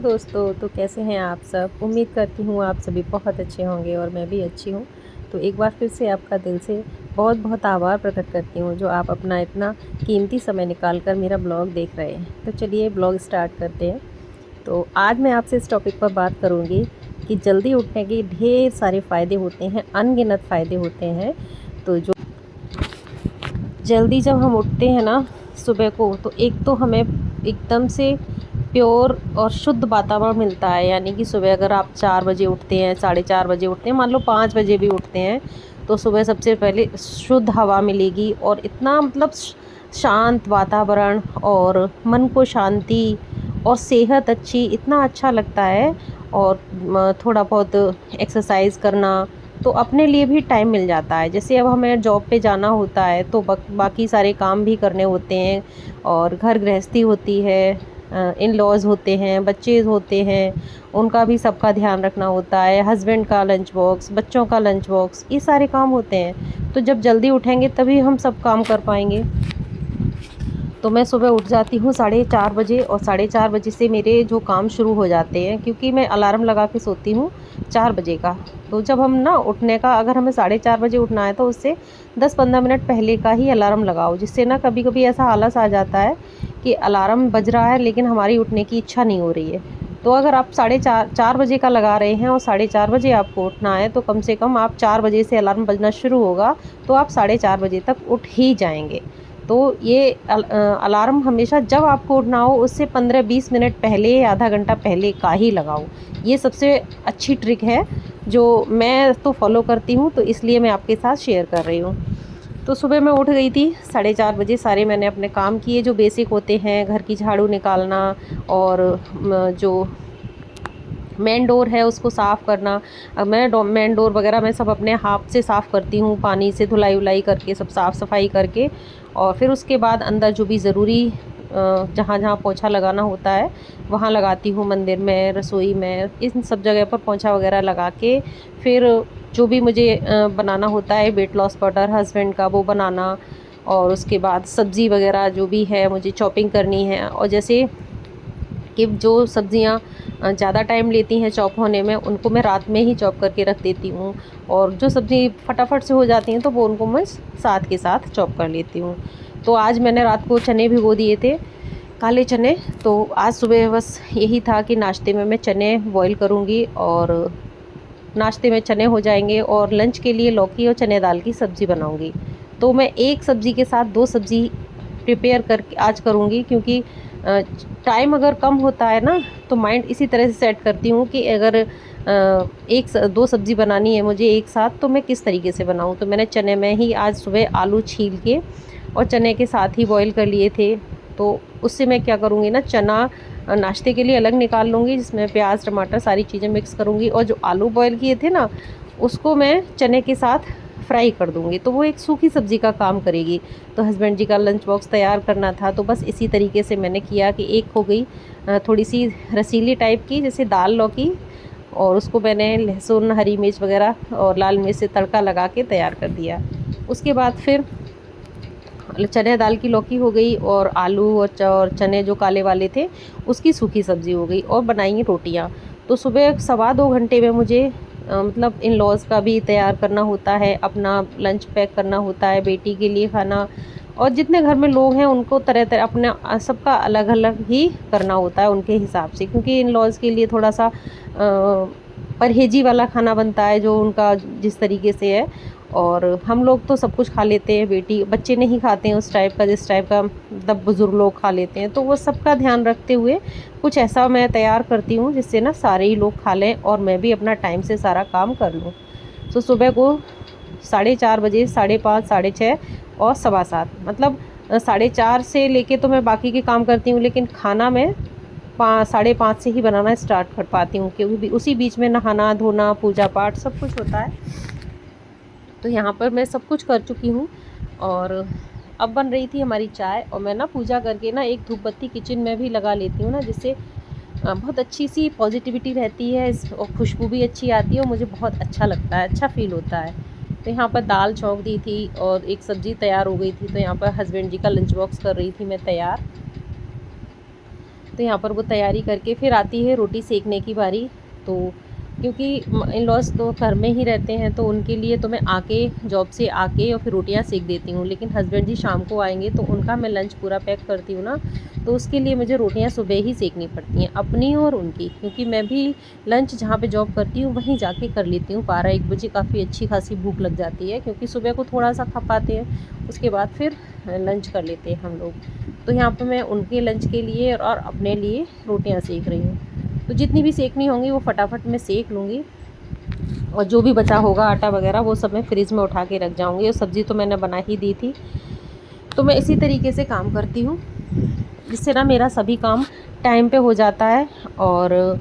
दोस्तों, तो कैसे हैं आप सब। उम्मीद करती हूँ आप सभी बहुत अच्छे होंगे और मैं भी अच्छी हूँ। तो एक बार फिर से आपका दिल से बहुत बहुत आभार प्रकट करती हूँ जो आप अपना इतना कीमती समय निकाल कर मेरा ब्लॉग देख रहे हैं। तो चलिए ब्लॉग स्टार्ट करते हैं। तो आज मैं आपसे इस टॉपिक पर बात करूँगी कि जल्दी उठने के ढेर सारे फ़ायदे होते हैं, अनगिनत फ़ायदे होते हैं। तो जो जल्दी जब हम उठते हैं ना सुबह को, तो एक तो हमें एकदम से प्योर और शुद्ध वातावरण मिलता है। यानी कि सुबह अगर आप 4 बजे उठते हैं, साढ़े 4 बजे उठते हैं, मान लो 5 बजे भी उठते हैं, तो सुबह सबसे पहले शुद्ध हवा मिलेगी और इतना मतलब शांत वातावरण और मन को शांति और सेहत अच्छी, इतना अच्छा लगता है। और थोड़ा बहुत एक्सरसाइज करना, तो अपने लिए भी टाइम मिल जाता है। जैसे अब हमें जॉब पे जाना होता है तो बाकी सारे काम भी करने होते हैं और घर गृहस्थी होती है, इन लॉज होते हैं, बच्चे होते हैं, उनका भी सबका ध्यान रखना होता है, हस्बैंड का लंच बॉक्स, बच्चों का लंच बॉक्स, ये सारे काम होते हैं। तो जब जल्दी उठेंगे तभी हम सब काम कर पाएंगे। तो मैं सुबह उठ जाती हूँ 4:30 बजे और 4:30 बजे से मेरे जो काम शुरू हो जाते हैं, क्योंकि मैं अलार्म लगा के सोती हूँ 4 बजे का। तो जब हम ना उठने का, अगर हमें 4:30 बजे उठना है तो उससे 10-15 मिनट पहले का ही अलार्म लगाओ, जिससे ना कभी कभी ऐसा आलस आ जाता है कि अलार्म बज रहा है लेकिन हमारी उठने की इच्छा नहीं हो रही है। तो अगर आप 4:30 बजे का लगा रहे हैं और 4:30 बजे आपको उठना है, तो कम से कम आप 4 बजे से अलार्म बजना शुरू होगा तो आप 4:30 बजे तक उठ ही जाएंगे। तो ये अलार्म हमेशा जब आपको उठना हो उससे 15-20 मिनट पहले, आधा घंटा पहले का ही लगाओ। ये सबसे अच्छी ट्रिक है जो मैं तो फॉलो करती हूँ, तो इसलिए मैं आपके साथ शेयर कर रही हूँ। तो सुबह मैं उठ गई थी 4:30 बजे। सारे मैंने अपने काम किए जो बेसिक होते हैं, घर की झाड़ू निकालना और जो मेन डोर है उसको साफ़ करना। मैं मेन डोर वगैरह मैं सब अपने हाथ से साफ़ करती हूँ, पानी से धुलाई उलाई करके, सब साफ़ सफाई करके। और फिर उसके बाद अंदर जो भी ज़रूरी जहाँ जहाँ पोंछा लगाना होता है वहाँ लगाती हूँ, मंदिर में, रसोई में, इन सब जगह पर पोंछा वगैरह लगा के फिर जो भी मुझे बनाना होता है, वेट लॉस पाउडर हस्बैंड का, वो बनाना। और उसके बाद सब्ज़ी वगैरह जो भी है मुझे चॉपिंग करनी है। और जैसे कि जो सब्ज़ियाँ ज़्यादा टाइम लेती हैं चॉप होने में, उनको मैं रात में ही चॉप करके रख देती हूँ। और जो सब्ज़ी फटाफट से हो जाती हैं तो वो उनको मैं साथ के साथ चॉप कर लेती हूँ। तो आज मैंने रात को चने भिगो दिए थे, काले चने। तो आज सुबह बस यही था कि नाश्ते में मैं चने बॉईल करूँगी और नाश्ते में चने हो जाएंगे, और लंच के लिए लौकी और चने दाल की सब्ज़ी बनाऊँगी। तो मैं एक सब्ज़ी के साथ 2 सब्ज़ी प्रिपेयर करके आज करूँगी, क्योंकि टाइम अगर कम होता है ना तो माइंड इसी तरह से सेट करती हूँ कि अगर 2 सब्ज़ी बनानी है मुझे एक साथ, तो मैं किस तरीके से बनाऊँ। तो मैंने चने में ही आज सुबह आलू छील के और चने के साथ ही बॉईल कर लिए थे। तो उससे मैं क्या करूँगी ना, चना नाश्ते के लिए अलग निकाल लूँगी, जिसमें प्याज टमाटर सारी चीज़ें मिक्स करूँगी, और जो आलू बॉईल किए थे ना उसको मैं चने के साथ फ्राई कर दूँगी, तो वो एक सूखी सब्ज़ी का काम करेगी। तो हस्बैंड जी का लंच बॉक्स तैयार करना था, तो बस इसी तरीके से मैंने किया कि एक हो गई थोड़ी सी रसीली टाइप की, जैसे दाल लौकी, और उसको मैंने लहसुन, हरी मिर्च वगैरह और लाल मिर्च से तड़का लगा के तैयार कर दिया। उसके बाद फिर चने दाल की लौकी हो गई, और आलू और चने जो काले वाले थे उसकी सूखी सब्ज़ी हो गई, और बनाई रोटियाँ। तो सुबह 2.25 घंटे में मुझे मतलब इन लॉज का भी तैयार करना होता है, अपना लंच पैक करना होता है, बेटी के लिए खाना, और जितने घर में लोग हैं उनको तरह तरह अपना सबका अलग अलग ही करना होता है उनके हिसाब से, क्योंकि इन लॉज के लिए थोड़ा सा परहेजी वाला खाना बनता है जो उनका जिस तरीके से है। और हम लोग तो सब कुछ खा लेते हैं, बेटी बच्चे नहीं खाते हैं उस टाइप का जिस टाइप का मतलब बुज़ुर्ग लोग खा लेते हैं। तो वो सबका ध्यान रखते हुए कुछ ऐसा मैं तैयार करती हूँ जिससे ना सारे ही लोग खा लें और मैं भी अपना टाइम से सारा काम कर लूँ। तो सुबह को 4:30 बजे, 5:30, 6:30 और 7:15, मतलब 4:30 से लेके तो मैं बाकी के काम करती हूँ, लेकिन खाना मैं 5:30 से ही बनाना स्टार्ट कर पाती हूँ, क्योंकि उसी बीच में नहाना धोना पूजा पाठ सब कुछ होता है। तो यहाँ पर मैं सब कुछ कर चुकी हूँ, और अब बन रही थी हमारी चाय। और मैं ना पूजा करके ना एक धूप बत्ती किचन में भी लगा लेती हूँ ना, जिससे बहुत अच्छी सी पॉजिटिविटी रहती है, और खुशबू भी अच्छी आती है और मुझे बहुत अच्छा लगता है, अच्छा फील होता है। तो यहाँ पर दाल छौंक दी थी और एक सब्ज़ी तैयार हो गई थी, तो यहाँ पर हस्बैंड जी का लंच बॉक्स कर रही थी मैं तैयार। तो यहाँ पर वो तैयारी करके फिर आती है रोटी सेकने की बारी। तो क्योंकि इन लॉज तो घर में ही रहते हैं, तो उनके लिए तो मैं आके जॉब से आके और फिर रोटियां सेक देती हूँ। लेकिन हस्बैंड जी शाम को आएंगे तो उनका मैं लंच पूरा पैक करती हूँ ना, तो उसके लिए मुझे रोटियां सुबह ही सेकनी पड़ती हैं, अपनी और उनकी। क्योंकि मैं भी लंच जहाँ पे जॉब करती हूँ वहीं जाके कर लेती हूँ। 12-1 बजे काफ़ी अच्छी खासी भूख लग जाती है, क्योंकि सुबह को थोड़ा सा खा पाते हैं, उसके बाद फिर लंच कर लेते हैं हम लोग। तो यहाँ पर मैं उनके लंच के लिए और अपने लिए रोटियाँ सेक रही हूँ। तो जितनी भी सेकनी होंगी वो फटाफट मैं सेक लूँगी, और जो भी बचा होगा आटा वगैरह वो सब मैं फ्रिज में उठा के रख जाऊँगी। और सब्ज़ी तो मैंने बना ही दी थी। तो मैं इसी तरीके से काम करती हूँ, जिससे ना मेरा सभी काम टाइम पे हो जाता है, और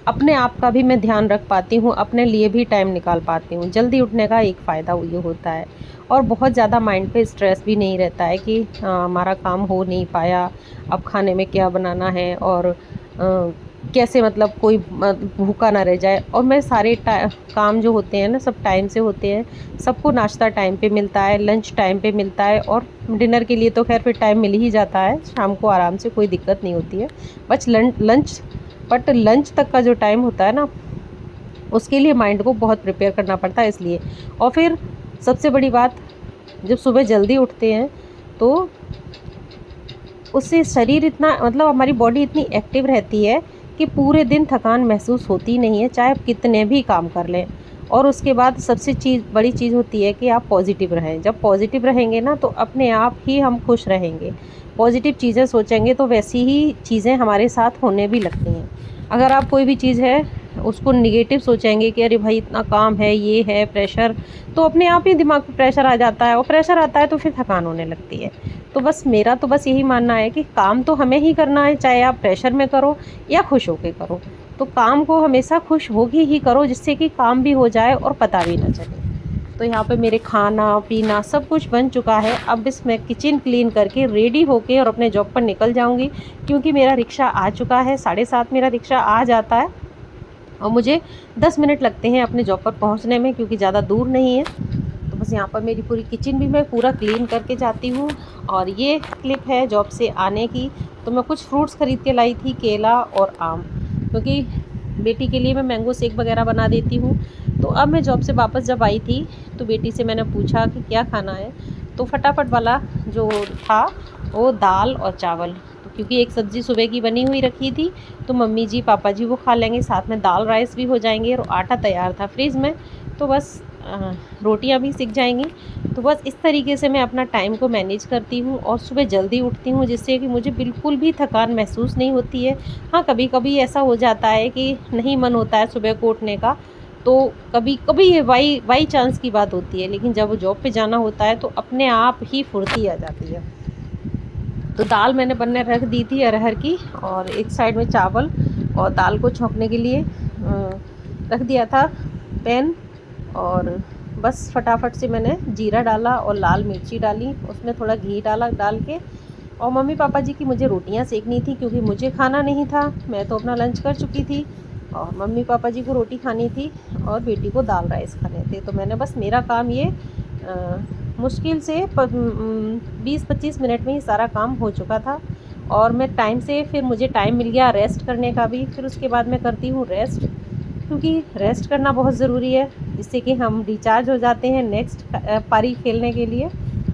अपने आप का भी मैं ध्यान रख पाती हूँ, अपने लिए भी टाइम निकाल पाती हूँ। जल्दी उठने का एक फ़ायदा ये होता है, और बहुत ज़्यादा माइंड पे स्ट्रेस भी नहीं रहता है कि हमारा काम हो नहीं पाया, अब खाने में क्या बनाना है, और कैसे मतलब कोई भूखा ना रह जाए। और मैं सारे काम जो होते हैं ना सब टाइम से होते हैं। सबको नाश्ता टाइम पे मिलता है, लंच टाइम पे मिलता है, और डिनर के लिए तो खैर फिर टाइम मिल ही जाता है, शाम को आराम से कोई दिक्कत नहीं होती है। बस लंच तक का जो टाइम होता है ना, उसके लिए माइंड को बहुत प्रिपेयर करना पड़ता है इसलिए। और फिर सबसे बड़ी बात, जब सुबह जल्दी उठते हैं तो उससे शरीर इतना मतलब हमारी बॉडी इतनी एक्टिव रहती है कि पूरे दिन थकान महसूस होती नहीं है, चाहे आप कितने भी काम कर लें। और उसके बाद सबसे बड़ी चीज़ होती है कि आप पॉजिटिव रहें। जब पॉजिटिव रहेंगे ना तो अपने आप ही हम खुश रहेंगे। पॉजिटिव चीज़ें सोचेंगे तो वैसी ही चीज़ें हमारे साथ होने भी लगती हैं। अगर आप कोई भी चीज़ है उसको निगेटिव सोचेंगे कि अरे भाई इतना काम है, ये है प्रेशर, तो अपने आप ही दिमाग पे प्रेशर आ जाता है, और प्रेशर आता है तो फिर थकान होने लगती है। तो बस मेरा तो बस यही मानना है कि काम तो हमें ही करना है, चाहे आप प्रेशर में करो या खुश होके करो। तो काम को हमेशा खुश होके ही करो, जिससे कि काम भी हो जाए और पता भी ना चले। तो यहाँ पे मेरे खाना पीना सब कुछ बन चुका है। अब बस मैं किचन क्लीन करके रेडी होके और अपने जॉब पर निकल जाऊँगी, क्योंकि मेरा रिक्शा आ चुका है। 7:30 मेरा रिक्शा आ जाता है, और मुझे 10 मिनट लगते हैं अपने जॉब पर पहुंचने में, क्योंकि ज़्यादा दूर नहीं है। तो बस यहाँ पर मेरी पूरी किचन भी मैं पूरा क्लीन करके जाती हूँ। और ये क्लिप है जॉब से आने की। तो मैं कुछ फ्रूट्स ख़रीद के लाई थी, केला और आम, क्योंकि बेटी के लिए मैं मैंगो शेक वगैरह बना देती हूँ। तो अब मैं जॉब से वापस जब आई थी तो बेटी से मैंने पूछा कि क्या खाना है, तो फटाफट वाला जो था वो दाल और चावल। तो क्योंकि एक सब्ज़ी सुबह की बनी हुई रखी थी, तो मम्मी जी पापा जी वो खा लेंगे, साथ में दाल राइस भी हो जाएंगे, और आटा तैयार था फ्रिज में, तो बस रोटियां भी सिक जाएंगी। तो बस इस तरीके से मैं अपना टाइम को मैनेज करती हूँ, और सुबह जल्दी उठती हूँ, जिससे कि मुझे बिल्कुल भी थकान महसूस नहीं होती है। हाँ, कभी कभी ऐसा हो जाता है कि नहीं मन होता है सुबह को उठने का, तो कभी कभी ये बाई चांस की बात होती है। लेकिन जब जॉब पे जाना होता है तो अपने आप ही फुर्ती आ जाती है। तो दाल मैंने बनने रख दी थी अरहर की, और एक साइड में चावल, और दाल को छौंकने के लिए रख दिया था पैन। और बस फटाफट से मैंने जीरा डाला और लाल मिर्ची डाली, उसमें थोड़ा घी डाल के। और मम्मी पापा जी की मुझे रोटियां सेकनी थी, क्योंकि मुझे खाना नहीं था, मैं तो अपना लंच कर चुकी थी। और मम्मी पापा जी को रोटी खानी थी, और बेटी को दाल राइस खाने थे। तो मैंने बस मेरा काम ये मुश्किल से 20-25 मिनट में ही सारा काम हो चुका था। और मैं टाइम से फिर मुझे टाइम मिल गया रेस्ट करने का भी। फिर उसके बाद मैं करती हूँ रेस्ट, क्योंकि रेस्ट करना बहुत ज़रूरी है, जिससे कि हम रिचार्ज हो जाते हैं नेक्स्ट पारी खेलने के लिए।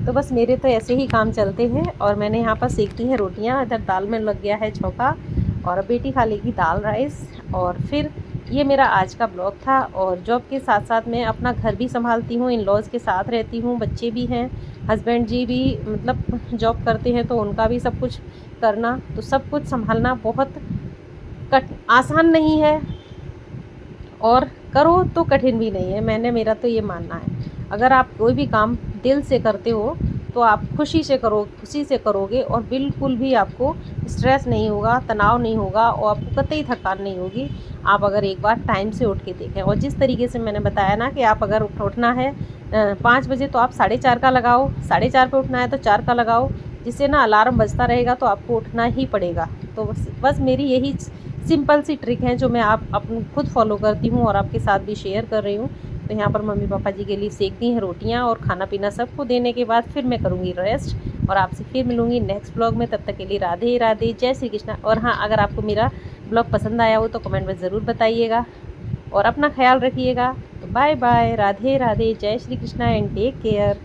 तो बस मेरे तो ऐसे ही काम चलते हैं। और मैंने यहाँ पर सेक दी हैं रोटियाँ, इधर दाल में लग गया है छौंका, और बेटी खा लेगी दाल राइस। और फिर ये मेरा आज का ब्लॉग था। और जॉब के साथ साथ मैं अपना घर भी संभालती हूँ, इन लॉज़ के साथ रहती हूँ, बच्चे भी हैं, हस्बैंड जी भी मतलब जॉब करते हैं, तो उनका भी सब कुछ करना, तो सब कुछ संभालना बहुत आसान नहीं है, और करो तो कठिन भी नहीं है। मेरा तो ये मानना है, अगर आप कोई भी काम दिल से करते हो तो आप खुशी से करोगे, और बिल्कुल भी आपको स्ट्रेस नहीं होगा, तनाव नहीं होगा, और आपको कतई थकान नहीं होगी। आप अगर एक बार टाइम से उठ के देखें, और जिस तरीके से मैंने बताया ना कि आप अगर उठना है 5 बजे, तो आप 4:30 का लगाओ, 4:30 पे उठना है तो 4 का लगाओ, जिससे ना अलार्म बजता रहेगा तो आपको उठना ही पड़ेगा। तो बस मेरी यही सिंपल सी ट्रिक है जो मैं खुद फॉलो करती हूँ, और आपके साथ भी शेयर कर रही हूँ। तो यहाँ पर मम्मी पापा जी के लिए सेक दी हैं रोटियाँ, और खाना पीना सबको देने के बाद फिर मैं करूँगी रेस्ट, और आपसे फिर मिलूँगी नेक्स्ट ब्लॉग में। तब तक के लिए राधे राधे, जय श्री कृष्णा। और हाँ, अगर आपको मेरा ब्लॉग पसंद आया हो तो कमेंट में ज़रूर बताइएगा, और अपना ख्याल रखिएगा। तो बाय बाय, राधे राधे, जय Shri Krishna and take care.